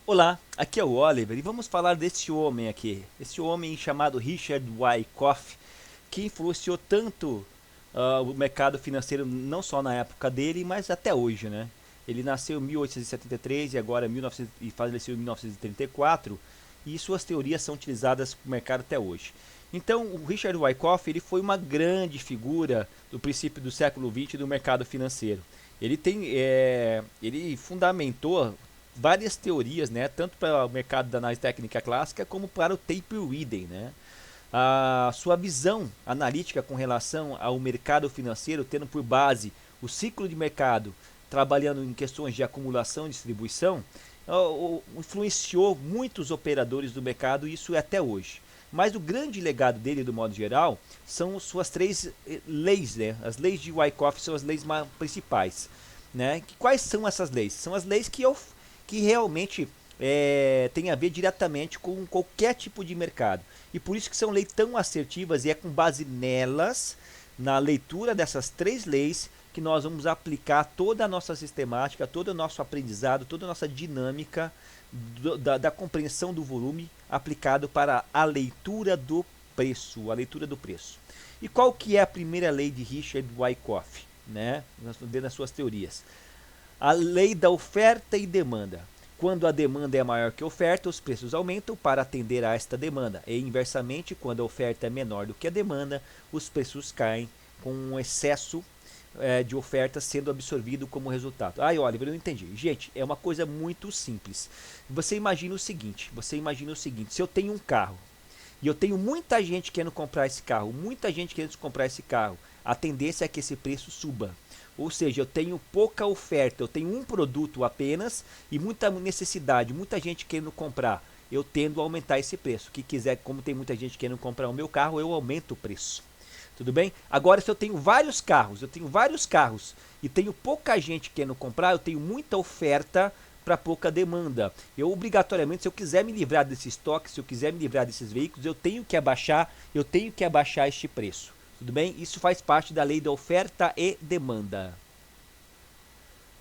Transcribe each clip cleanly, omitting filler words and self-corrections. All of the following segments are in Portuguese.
Olá, aqui é o Oliver e vamos falar desse homem aqui. Esse homem chamado Richard Wyckoff, que influenciou tanto o mercado financeiro não só na época dele, mas até hoje, né? Ele nasceu em 1873 e agora 1900, e faleceu em 1934 e suas teorias são utilizadas no mercado até hoje. Então, o Richard Wyckoff ele foi uma grande figura do princípio do século XX do mercado financeiro. Ele fundamentou várias teorias, né, tanto para o mercado da análise técnica clássica como para o tape reading, né. A sua visão analítica com relação ao mercado financeiro, tendo por base o ciclo de mercado, trabalhando em questões de acumulação e distribuição, influenciou muitos operadores do mercado, e isso é até hoje. Mas o grande legado dele, do modo geral, são suas três leis, né? As leis de Wyckoff são as leis principais, né? Quais são essas leis? São as leis que realmente tem a ver diretamente com qualquer tipo de mercado. E por isso que são leis tão assertivas, e é com base nelas, na leitura dessas três leis, que nós vamos aplicar toda a nossa sistemática, todo o nosso aprendizado, toda a nossa dinâmica da compreensão do volume aplicado para a leitura do preço, a leitura do preço. E qual que é a primeira lei de Richard Wyckoff, né, dentro das suas teorias? A lei da oferta e demanda. Quando a demanda é maior que a oferta, os preços aumentam para atender a esta demanda. E inversamente, quando a oferta é menor do que a demanda, os preços caem com um excesso de oferta sendo absorvido como resultado. Ai, Oliver, eu não entendi. Gente, é uma coisa muito simples. Você imagina o seguinte, se eu tenho um carro e eu tenho muita gente querendo comprar esse carro, a tendência é que esse preço suba. Ou seja, eu tenho pouca oferta, eu tenho um produto apenas e muita necessidade, muita gente querendo comprar. Eu tendo a aumentar esse preço. Que quiser, como tem muita gente querendo comprar o meu carro, eu aumento o preço. Tudo bem? Agora, se eu tenho vários carros e tenho pouca gente querendo comprar, eu tenho muita oferta para pouca demanda. Eu obrigatoriamente, se eu quiser me livrar desse estoque, se eu quiser me livrar desses veículos, eu tenho que abaixar este preço. Tudo bem? Isso faz parte da lei da oferta e demanda.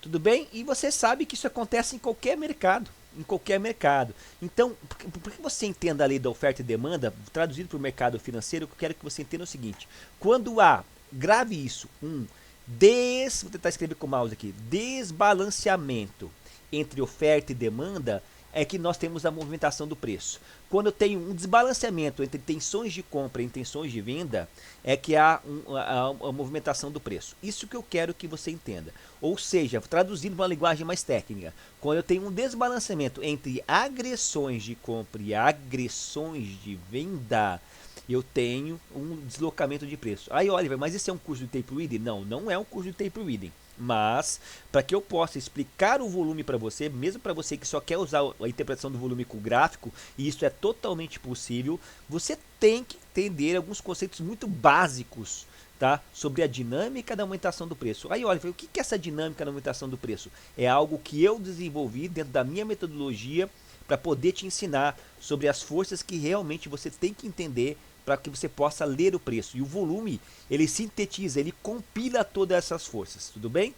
Tudo bem? E você sabe que isso acontece em qualquer mercado. Em qualquer mercado. Então, por que você entenda a lei da oferta e demanda, traduzido para o mercado financeiro, eu quero que você entenda o seguinte. Quando há, grave isso, vou tentar escrever com o mouse aqui, desbalanceamento entre oferta e demanda, é que nós temos a movimentação do preço. Quando eu tenho um desbalanceamento entre intenções de compra e intenções de venda, é que há a movimentação do preço. Isso que eu quero que você entenda. Ou seja, traduzindo para uma linguagem mais técnica, quando eu tenho um desbalanceamento entre agressões de compra e agressões de venda, eu tenho um deslocamento de preço. Aí, Oliver, mas esse é um curso de tape reading? Não, não é um curso de tape reading. Mas, para que eu possa explicar o volume para você, mesmo para você que só quer usar a interpretação do volume com gráfico, e isso é totalmente possível, você tem que entender alguns conceitos muito básicos, tá? Sobre a dinâmica da aumentação do preço. Aí, olha, o que é essa dinâmica da aumentação do preço? É algo que eu desenvolvi dentro da minha metodologia para poder te ensinar sobre as forças que realmente você tem que entender para que você possa ler o preço. E o volume, ele sintetiza, ele compila todas essas forças, tudo bem?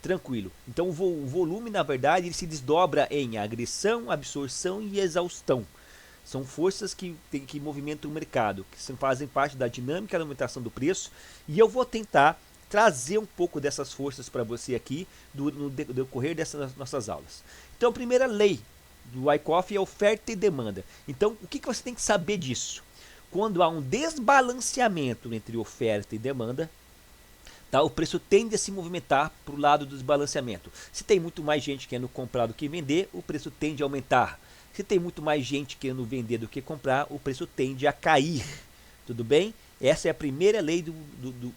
Tranquilo. Então o volume, na verdade, ele se desdobra em agressão, absorção e exaustão. São forças que movimentam o mercado, que fazem parte da dinâmica da aumentação do preço. E eu vou tentar trazer um pouco dessas forças para você aqui no decorrer dessas nossas aulas. Então, a primeira lei do Wyckoff é oferta e demanda. Então, o que você tem que saber disso? Quando há um desbalanceamento entre oferta e demanda, tá, o preço tende a se movimentar para o lado do desbalanceamento. Se tem muito mais gente querendo comprar do que vender, o preço tende a aumentar. Se tem muito mais gente querendo vender do que comprar, o preço tende a cair. Tudo bem? Essa é a primeira lei do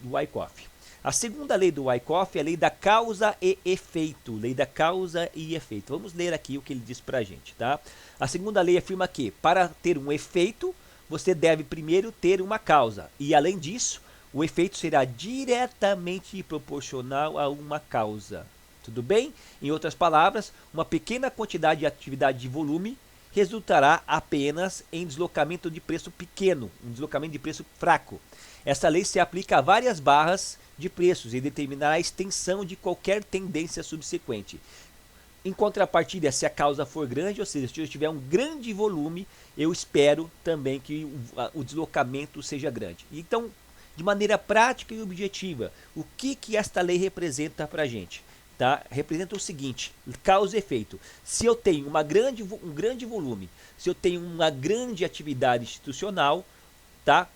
Wyckoff. A segunda lei do Wyckoff é a lei da causa e efeito. Lei da causa e efeito. Vamos ler aqui o que ele diz para a gente, tá? A segunda lei afirma que, para ter um efeito, você deve primeiro ter uma causa. E, além disso, o efeito será diretamente proporcional a uma causa. Tudo bem? Em outras palavras, uma pequena quantidade de atividade de volume resultará apenas em deslocamento de preço pequeno, um deslocamento de preço fraco. Essa lei se aplica a várias barras de preços e determinará a extensão de qualquer tendência subsequente. Em contrapartida, se a causa for grande, ou seja, se eu tiver um grande volume, eu espero também que o deslocamento seja grande. Então, de maneira prática e objetiva, o que esta lei representa para a gente? Tá? Representa o seguinte, causa e efeito. Se eu tenho um grande volume, se eu tenho uma grande atividade institucional, tá?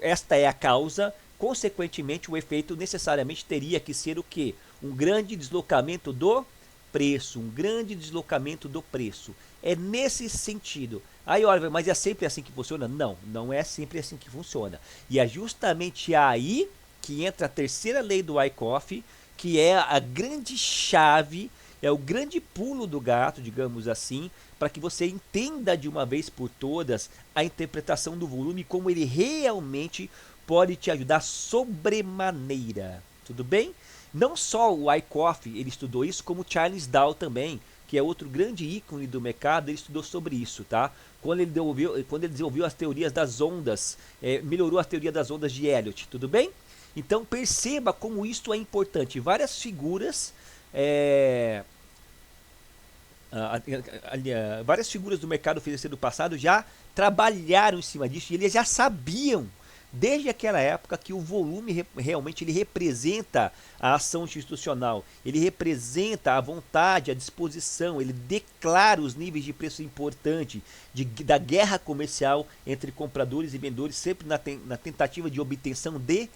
Esta é a causa, consequentemente o efeito necessariamente teria que ser o quê? Um grande deslocamento do preço, um grande deslocamento do preço. É nesse sentido. Aí, olha, mas é sempre assim que funciona? Não, não é sempre assim que funciona. E é justamente aí que entra a terceira lei do Wyckoff, que é a grande chave, é o grande pulo do gato, digamos assim, para que você entenda de uma vez por todas a interpretação do volume, como ele realmente pode te ajudar sobremaneira. Tudo bem? Não só o Wyckoff ele estudou isso, como Charles Dow também, que é outro grande ícone do mercado, ele estudou sobre isso, tá? Quando ele desenvolveu as teorias das ondas, melhorou a teoria das ondas de Elliott, tudo bem? Então perceba como isso é importante. Várias figuras, várias figuras do mercado financeiro do passado já trabalharam em cima disso e eles já sabiam desde aquela época que o volume realmente ele representa a ação institucional, ele representa a vontade, a disposição, ele declara os níveis de preço importante da guerra comercial entre compradores e vendedores, sempre na tentativa de obtenção de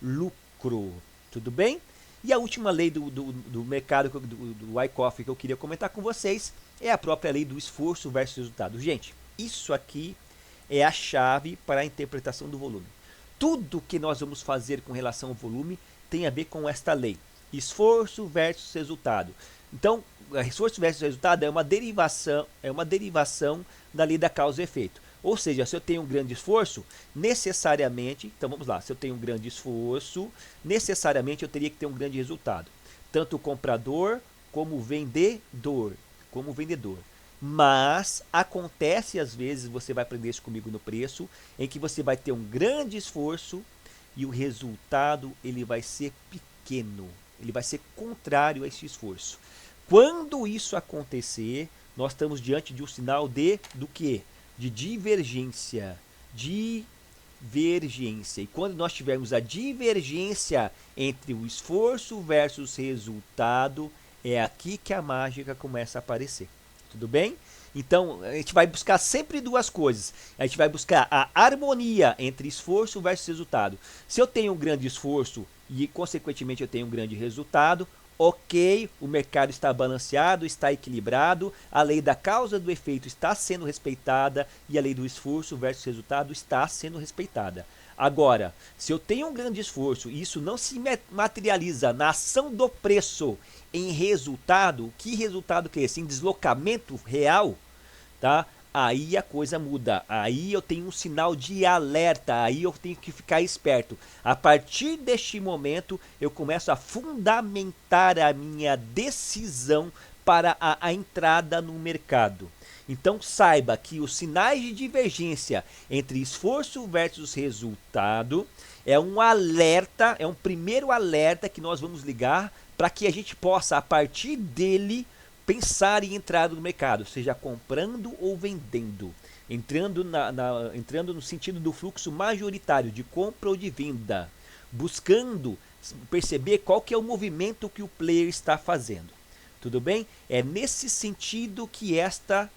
lucro. Tudo bem? E a última lei do mercado, do Wyckoff, que eu queria comentar com vocês, é a própria lei do esforço versus resultado. Gente, isso aqui é a chave para a interpretação do volume. Tudo que nós vamos fazer com relação ao volume tem a ver com esta lei. Esforço versus resultado. Então, esforço versus resultado é uma derivação da lei da causa e efeito. Ou seja, se eu tenho um grande esforço, necessariamente, então vamos lá, se eu tenho um grande esforço, necessariamente eu teria que ter um grande resultado. Tanto o comprador como o vendedor. Mas acontece às vezes, você vai aprender isso comigo no preço, em que você vai ter um grande esforço e o resultado ele vai ser pequeno, ele vai ser contrário a esse esforço. Quando isso acontecer, nós estamos diante de um sinal do quê? De divergência. E quando nós tivermos a divergência entre o esforço versus resultado, é aqui que a mágica começa a aparecer. Tudo bem? Então, a gente vai buscar sempre duas coisas. A gente vai buscar a harmonia entre esforço versus resultado. Se eu tenho um grande esforço e, consequentemente, eu tenho um grande resultado, ok, o mercado está balanceado, está equilibrado, a lei da causa e do efeito está sendo respeitada e a lei do esforço versus resultado está sendo respeitada. Agora, se eu tenho um grande esforço e isso não se materializa na ação do preço em resultado, que resultado que é esse? Em deslocamento real, tá? Aí a coisa muda, aí eu tenho um sinal de alerta, aí eu tenho que ficar esperto. A partir deste momento, eu começo a fundamentar a minha decisão para a entrada no mercado. Então saiba que os sinais de divergência entre esforço versus resultado é um alerta, é um primeiro alerta que nós vamos ligar para que a gente possa, a partir dele, pensar em entrar no mercado, seja comprando ou vendendo, entrando no sentido do fluxo majoritário de compra ou de venda, buscando perceber qual que é o movimento que o player está fazendo. Tudo bem? É nesse sentido que esta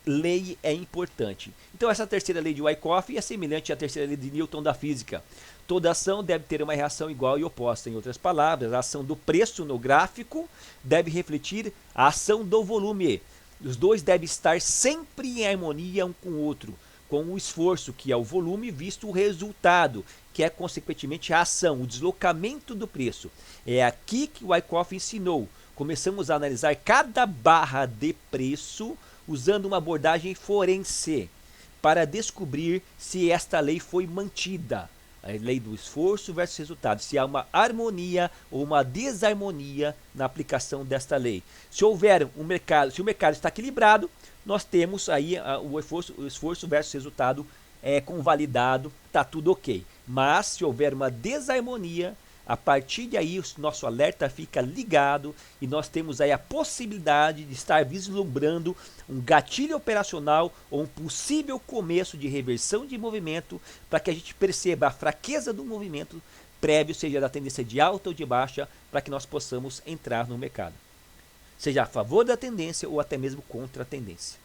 lei é importante. Então essa terceira lei de Wyckoff é semelhante à terceira lei de Newton da física. Toda ação deve ter uma reação igual e oposta. Em outras palavras, a ação do preço no gráfico deve refletir a ação do volume. Os dois devem estar sempre em harmonia um com o outro, com o esforço, que é o volume, visto o resultado, que é consequentemente a ação, o deslocamento do preço. É aqui que o Wyckoff ensinou. Começamos a analisar cada barra de preço usando uma abordagem forense para descobrir se esta lei foi mantida. A lei do esforço versus resultado, se há uma harmonia ou uma desarmonia na aplicação desta lei. Se houver um mercado, se o mercado está equilibrado, nós temos aí o esforço versus resultado convalidado, está tudo ok. Mas se houver uma desarmonia, A partir de aí, o nosso alerta fica ligado e nós temos aí a possibilidade de estar vislumbrando um gatilho operacional ou um possível começo de reversão de movimento para que a gente perceba a fraqueza do movimento prévio, seja da tendência de alta ou de baixa, para que nós possamos entrar no mercado. Seja a favor da tendência ou até mesmo contra a tendência.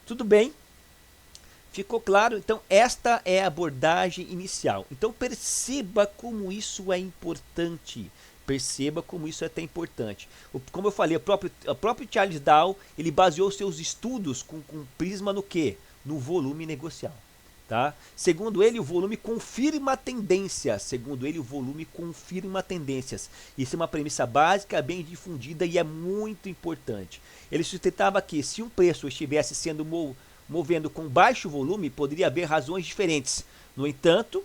Tudo bem? Ficou claro? Então esta é a abordagem inicial. Então perceba como isso é importante. Perceba como isso é tão importante. Como eu falei, o próprio Charles Dow, ele baseou seus estudos com prisma no quê? No volume negocial. Tá? Segundo ele, o volume confirma tendências. Segundo ele, o volume confirma tendências. Isso é uma premissa básica, bem difundida e é muito importante. Ele sustentava que se um preço estivesse sendo movendo com baixo volume, poderia haver razões diferentes. No entanto,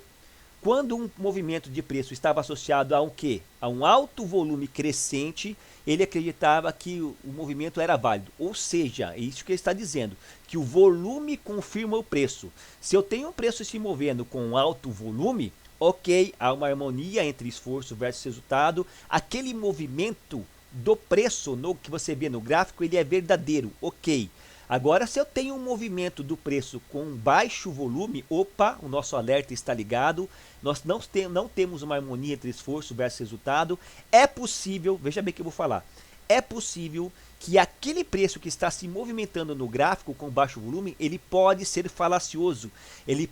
quando um movimento de preço estava associado a um quê? A um alto volume crescente, ele acreditava que o movimento era válido. Ou seja, é isso que ele está dizendo, que o volume confirma o preço. Se eu tenho um preço se movendo com um alto volume, ok, há uma harmonia entre esforço versus resultado. Aquele movimento do preço que você vê no gráfico, ele é verdadeiro, ok. Agora, se eu tenho um movimento do preço com baixo volume, opa, o nosso alerta está ligado, nós não temos uma harmonia entre esforço versus resultado, é possível, veja bem o que eu vou falar, é possível que aquele preço que está se movimentando no gráfico com baixo volume, ele pode ser falacioso, ele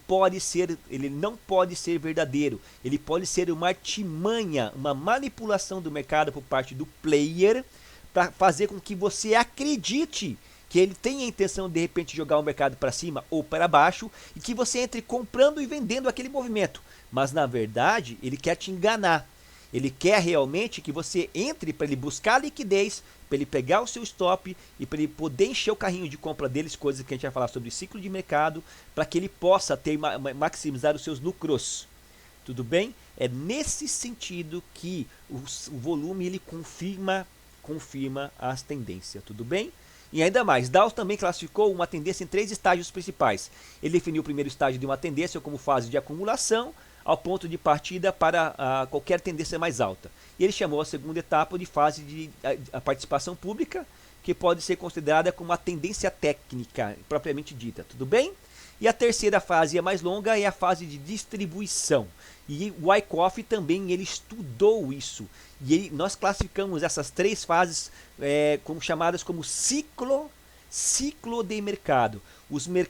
não pode ser verdadeiro, ele pode ser uma artimanha, uma manipulação do mercado por parte do player, para fazer com que você acredite que ele tem a intenção de repente jogar o mercado para cima ou para baixo e que você entre comprando e vendendo aquele movimento. Mas na verdade ele quer te enganar. Ele quer realmente que você entre para ele buscar liquidez, para ele pegar o seu stop e para ele poder encher o carrinho de compra deles, coisas que a gente vai falar sobre ciclo de mercado, para que ele possa maximizar os seus lucros. Tudo bem? É nesse sentido que o volume ele confirma as tendências. Tudo bem? E ainda mais, Dow também classificou uma tendência em 3 estágios principais. Ele definiu o primeiro estágio de uma tendência como fase de acumulação, ao ponto de partida para qualquer tendência mais alta. E ele chamou a segunda etapa de fase de participação pública, que pode ser considerada como uma tendência técnica, propriamente dita. Tudo bem? E a terceira fase, a mais longa, é a fase de distribuição. E o Wyckoff também ele estudou isso. E nós classificamos essas 3 fases como chamadas como ciclo de mercado.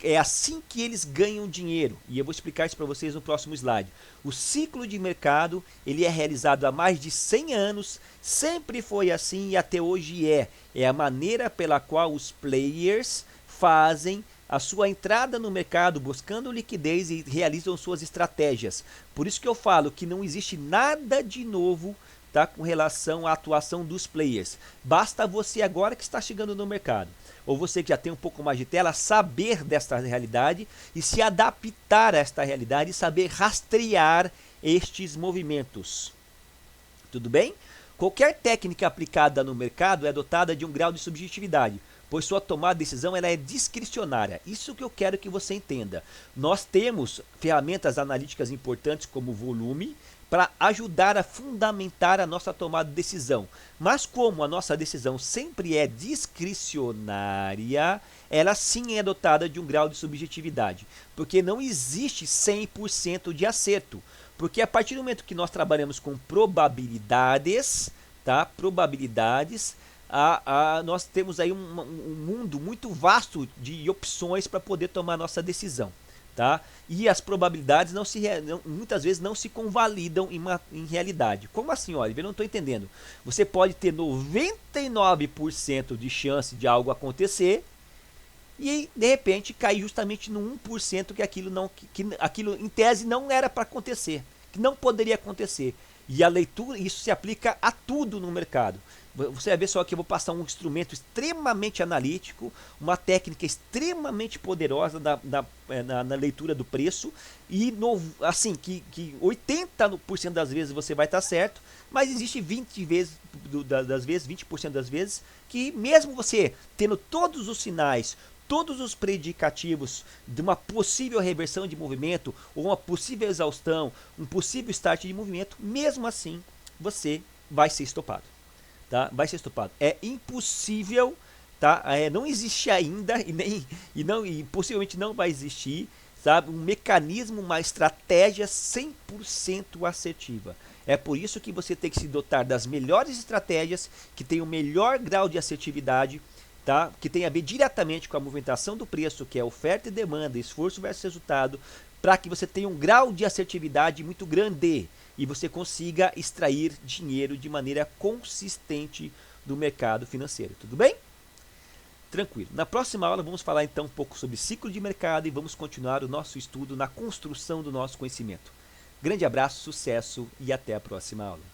É assim que eles ganham dinheiro. E eu vou explicar isso para vocês no próximo slide. O ciclo de mercado ele é realizado há mais de 100 anos. Sempre foi assim e até hoje é. É a maneira pela qual os players fazem a sua entrada no mercado buscando liquidez e realizam suas estratégias. Por isso que eu falo que não existe nada de novo, tá, com relação à atuação dos players. Basta você agora que está chegando no mercado, ou você que já tem um pouco mais de tela, saber desta realidade e se adaptar a esta realidade e saber rastrear estes movimentos. Tudo bem? Qualquer técnica aplicada no mercado é dotada de um grau de subjetividade, pois sua tomada de decisão ela é discricionária. Isso que eu quero que você entenda. Nós temos ferramentas analíticas importantes como o volume para ajudar a fundamentar a nossa tomada de decisão. Mas como a nossa decisão sempre é discricionária, ela sim é dotada de um grau de subjetividade, porque não existe 100% de acerto. Porque a partir do momento que nós trabalhamos com probabilidades, tá? Nós temos aí um mundo muito vasto de opções para poder tomar nossa decisão, tá? E as probabilidades muitas vezes não se convalidam em realidade. Como assim, olha, eu não estou entendendo. Você pode ter 99% de chance de algo acontecer e de repente cair justamente no 1% que aquilo em tese não era para acontecer, que não poderia acontecer. E a leitura, isso se aplica a tudo no mercado. Você vai ver só que eu vou passar um instrumento extremamente analítico, uma técnica extremamente poderosa na leitura do preço, e que 80% das vezes você vai estar certo, mas existe 20% das vezes que mesmo você tendo todos os sinais, todos os predicativos de uma possível reversão de movimento, ou uma possível exaustão, um possível start de movimento, mesmo assim você vai ser estopado. Tá? Vai ser estopado. É impossível, tá? Não existe ainda e possivelmente não vai existir, sabe, um mecanismo, uma estratégia 100% assertiva. É por isso que você tem que se dotar das melhores estratégias, que tem o melhor grau de assertividade, tá? Que tem a ver diretamente com a movimentação do preço, que é oferta e demanda, esforço versus resultado, para que você tenha um grau de assertividade muito grande e você consiga extrair dinheiro de maneira consistente do mercado financeiro. Tudo bem? Tranquilo. Na próxima aula vamos falar então um pouco sobre ciclo de mercado e vamos continuar o nosso estudo na construção do nosso conhecimento. Grande abraço, sucesso e até a próxima aula.